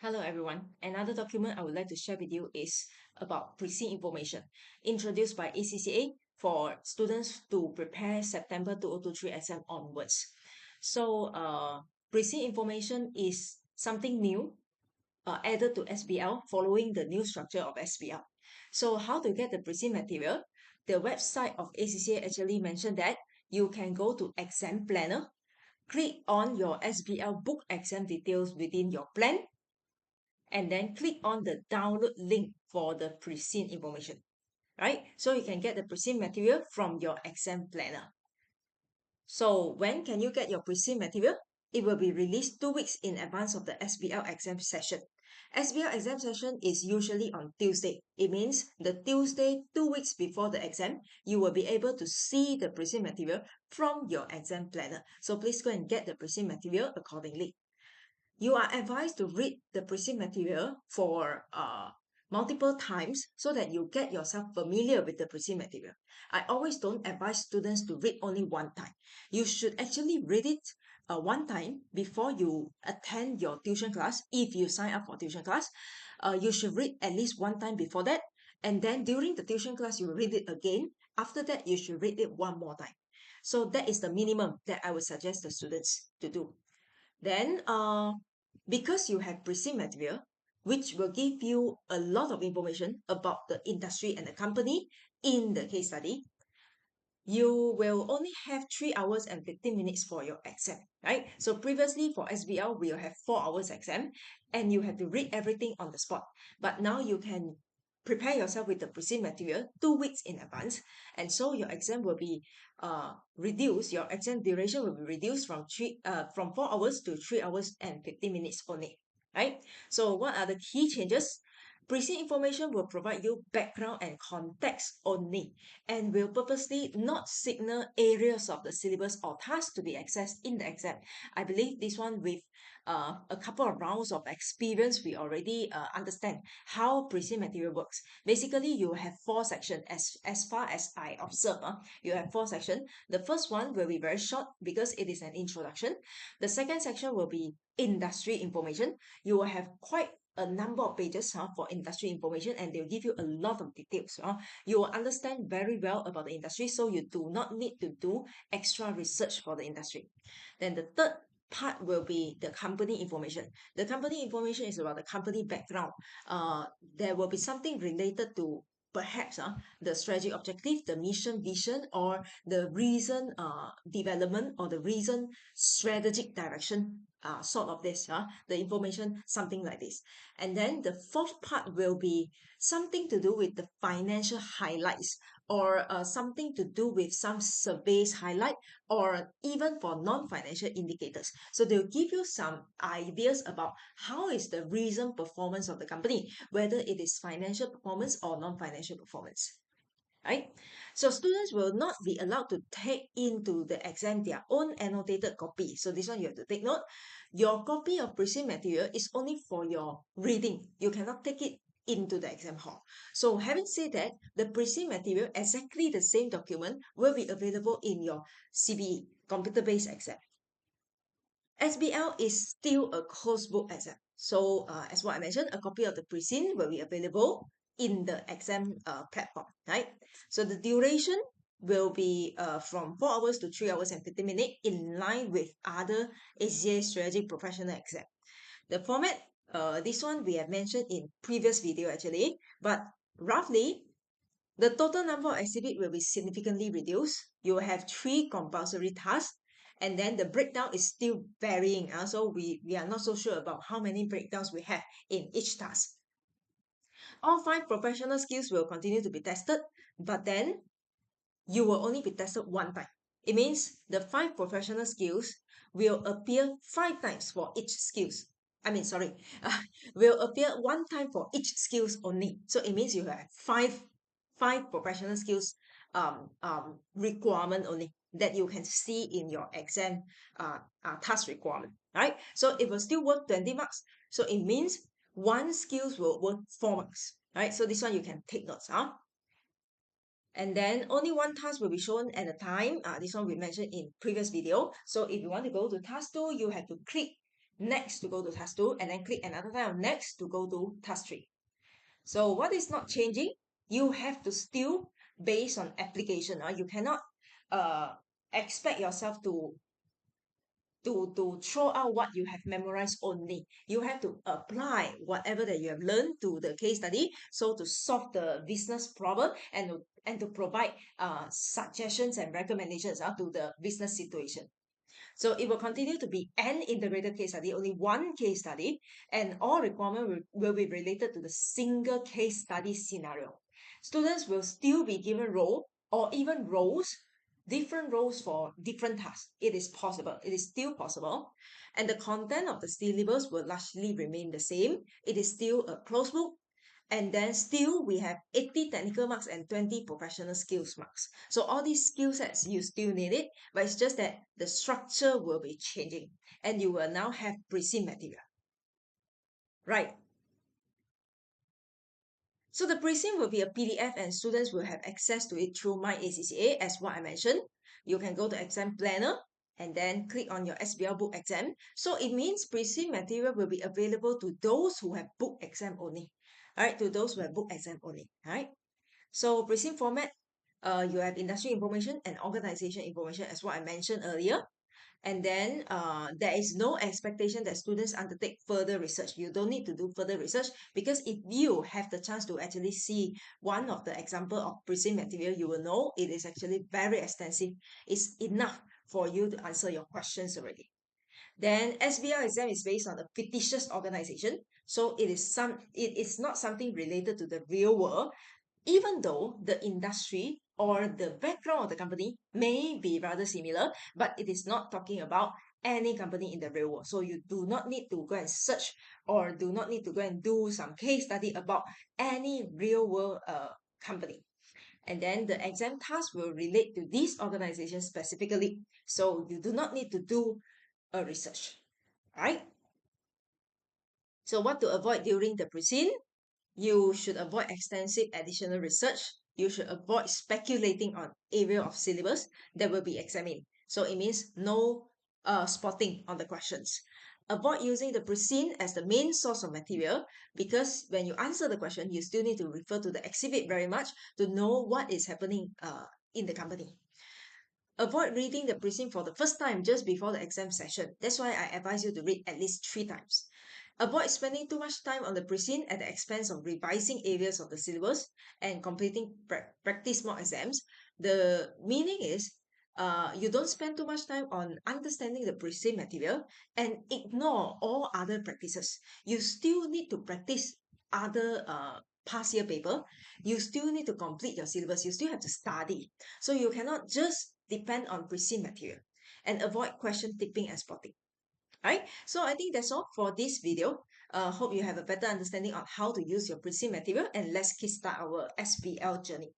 Hello everyone. Another document I would like to share with you is about pre-SEEN information introduced by ACCA for students to prepare September 2023 exam onwards. Pre-SEEN information is something new added to SBL following the new structure of SBL. So how to get the pre-SEEN material? The website of ACCA actually mentioned that you can go to exam planner, click on your SBL book exam details within your plan, and then click on the download link for the pre-SEEN information, right? So you can get the pre-SEEN material from your exam planner. So when can you get your pre-SEEN material? It will be released 2 weeks in advance of the SBL exam session. SBL exam session is usually on Tuesday. It means the Tuesday 2 weeks before the exam, you will be able to see the pre-SEEN material from your exam planner. So please go and get the pre-SEEN material accordingly. You are advised to read the pre-SEEN material for multiple times so that you get yourself familiar with the pre-SEEN material. I always don't advise students to read only one time. You should actually read it one time before you attend your tuition class. If you sign up for tuition class, you should read at least one time before that. And then during the tuition class, you read it again. After that, you should read it one more time. So that is the minimum that I would suggest the students to do. Then, because you have pre-SEEN material, which will give you a lot of information about the industry and the company in the case study, you will only have 3 hours and 15 minutes for your exam, right? So previously for SBL, we'll have 4 hours exam and you have to read everything on the spot. But now you can prepare yourself with the pre-SEEN material 2 weeks in advance. And so your exam will be reduced, your exam duration will be reduced from 4 hours to 3 hours and 15 minutes only, right? So what are the key changes? Pre-SEEN information will provide you background and context only and will purposely not signal areas of the syllabus or tasks to be accessed in the exam. I believe this one with a couple of rounds of experience, we already understand how pre-SEEN material works. Basically, you have 4 sections as far as I observe. You have 4 sections. The first one will be very short because it is an introduction. The second section will be industry information. You will have quite a number of pages for industry information and they'll give you a lot of details. You will understand very well about the industry, so you do not need to do extra research for the industry. Then the third part will be the company information. The company information is about the company background. There will be something related to perhaps the strategy objective, the mission vision, or the reason development or the reason strategic direction, sort of this, the information, something like this. And then the fourth part will be something to do with the financial highlights or something to do with some surveys highlight or even for non-financial indicators. So they'll give you some ideas about how is the recent performance of the company, whether it is financial performance or non-financial performance, right? So students will not be allowed to take into the exam their own annotated copy. So this one you have to take note. Your copy of pre-SEEN material is only for your reading. You cannot take it into the exam hall. So having said that, the pre-SEEN material, exactly the same document, will be available in your CBE, computer-based exam. SBL is still a closed book exam. So as what I mentioned, a copy of the pre-SEEN will be available in the exam platform, right? So the duration will be from 4 hours to 3 hours and 15 minutes in line with other ACCA strategic professional exam. The format, this one we have mentioned in previous video actually, but roughly the total number of exhibit will be significantly reduced. You will have 3 compulsory tasks, and then the breakdown is still varying. So we are not so sure about how many breakdowns we have in each task. All 5 professional skills will continue to be tested, but then you will only be tested one time. It means the 5 professional skills will appear 5 times for each skills. Will appear 1 time for each skills only. So it means you have 5 professional skills requirement only that you can see in your exam task requirement, right? So it will still worth 20 marks. So it means 1 skills will worth 4 marks, right? So this one you can take notes. And then only 1 task will be shown at a time. This one we mentioned in previous video. So if you want to go to task 2, you have to click next to go to task 2, and then click another time on next to go to task 3. So what is not changing? You have to still based on application. You cannot uh, expect yourself to throw out what you have memorized only. You have to apply whatever that you have learned to the case study, so to solve the business problem and to provide suggestions and recommendations to the business situation. So it will continue to be an integrated case study, only one case study, and all requirement will be related to the single case study scenario. Students will still be given role or even roles, different roles for different tasks. It is possible. It is still possible. And the content of the syllabus will largely remain the same. It is still a closed book, and then still we have 80 technical marks and 20 professional skills marks. So all these skill sets, you still need it, but it's just that the structure will be changing and you will now have pre-seen material. Right. So the pre-seen will be a PDF and students will have access to it through My ACCA, as what I mentioned. You can go to exam planner and then click on your SBL book exam. So it means pre-seen material will be available to those who have book exam only. All right, to those who have book exam only. All right. So pre-seen format, you have industry information and organization information, as what I mentioned earlier. And then there is no expectation that students undertake further research. You don't need to do further research, because if you have the chance to actually see one of the example of pre-seen material, you will know it is actually very extensive. It's enough for you to answer your questions already. Then SBL exam is based on a fictitious organization. So it is not something related to the real world, even though the industry or the background of the company may be rather similar, but it is not talking about any company in the real world. So you do not need to go and search or do not need to go and do some case study about any real world company. And then the exam task will relate to this organization specifically. So you do not need to do a research, right? So what to avoid during the pre-seen? You should avoid extensive additional research. You should avoid speculating on area of syllabus that will be examined. So it means no spotting on the questions. Avoid using the pre-seen as the main source of material, because when you answer the question, you still need to refer to the exhibit very much to know what is happening in the company. Avoid reading the pre-seen for the first time just before the exam session. That's why I advise you to read at least 3 times. Avoid spending too much time on the pre-seen at the expense of revising areas of the syllabus and completing practice mock exams. The meaning is you don't spend too much time on understanding the pre-seen material and ignore all other practices. You still need to practice other past year paper. You still need to complete your syllabus. You still have to study. So you cannot just depend on pre-seen material, and avoid question tipping and spotting. Right? So I think that's all for this video. Hope you have a better understanding on how to use your pre-seen material, and let's kickstart our SBL journey.